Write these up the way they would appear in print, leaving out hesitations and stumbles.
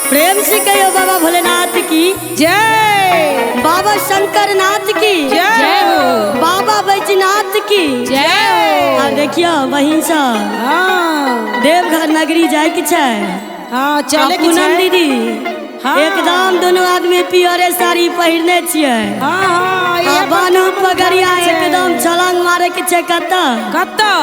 प्रेम से कहियो बाबा भोलेनाथ की जय, बाबा शंकर नाथ की जय हो, बाबा बैजनाथ की जय हो। और देखियो बहिन सा हाँ देवघर नगरी जाए के छै। हाँ चले की पूनम छै? दीदी हाँ। एकदम दोनों आदमी पियरे साड़ी पहिरने छियै। हाँ हाँ ये बानू पगड़िया एकदम छलांग मारे के छै। कत्ता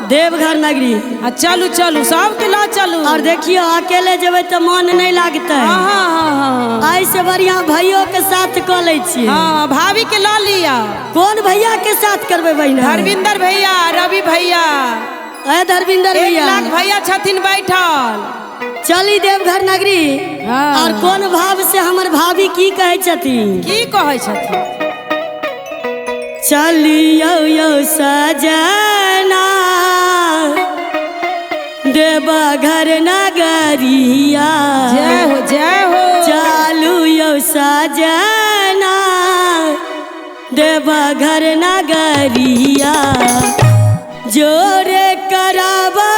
देवघर नगरी। चलू चलू सबके ला चलू। और देखियो अकेले जेबै तो मन नहीं लागते। हाँ हाँ हाँ ऐसे बढ़िया भाइयों के साथ क ले छियै। हाँ भाभी के ला लिया। कौन भैया के साथ करबे बहिना? धर्मिंदर भैया, रवि भैया, धर्मिंदर भैया, भैया छथिन बैठल। चली देवघर नगरी। हाँ। और कौन भाव से हमर भाभी की कहे छथिन? की कहे छथिन? चलियो यो सजना देवघर नगरिया। जय हो जय हो। चालू यो सजना देवघर नगरिया। जोरे करावा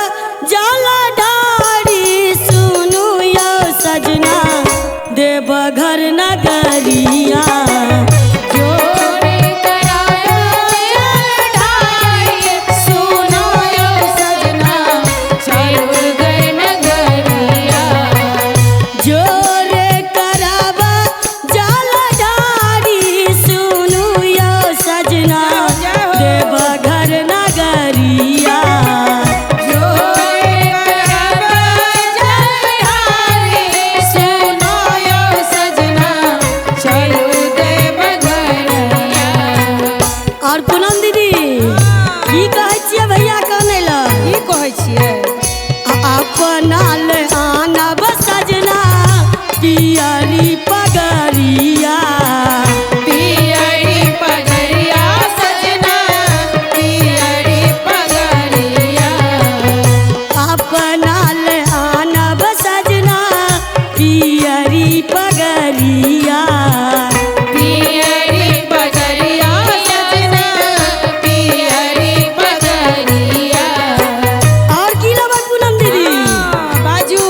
जाला ढारी सुनु यो सजना देवघर नगरिया। और पूनम दीदी की कहे छियै भैया कहने ल? की कहे छियै? अपना ले आनब सजना पियरी पगड़िया। पियरी पगड़िया सजना, पियरी पगड़िया। अपना ले आनब सजना पियरी पगड़िया। पियरी पगड़िया सजना, पियरी पगड़िया। और की लबक पूनम दीदी? बाजू।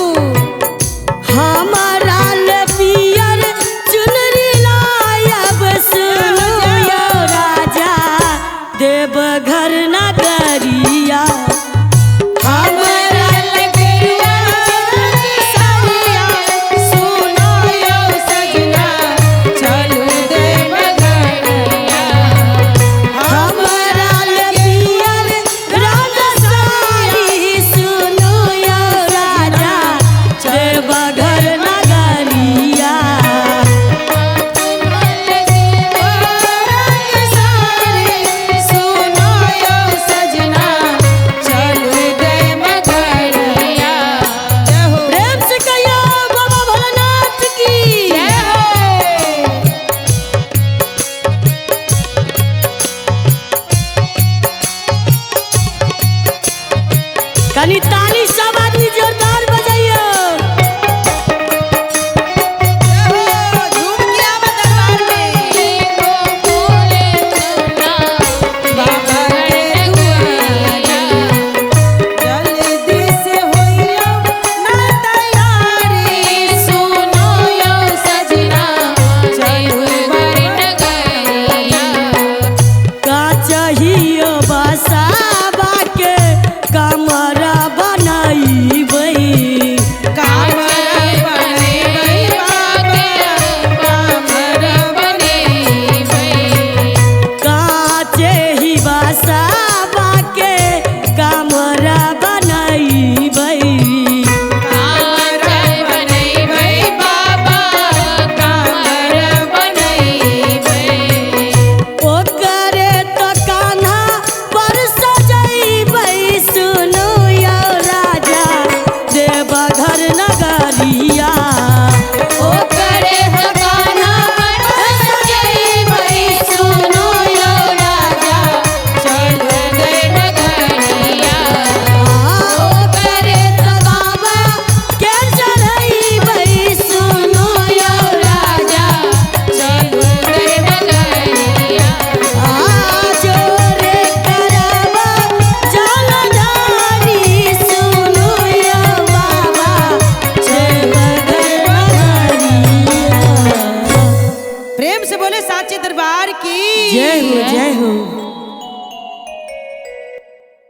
से बोले साचे दरबार की जय हो जय हो।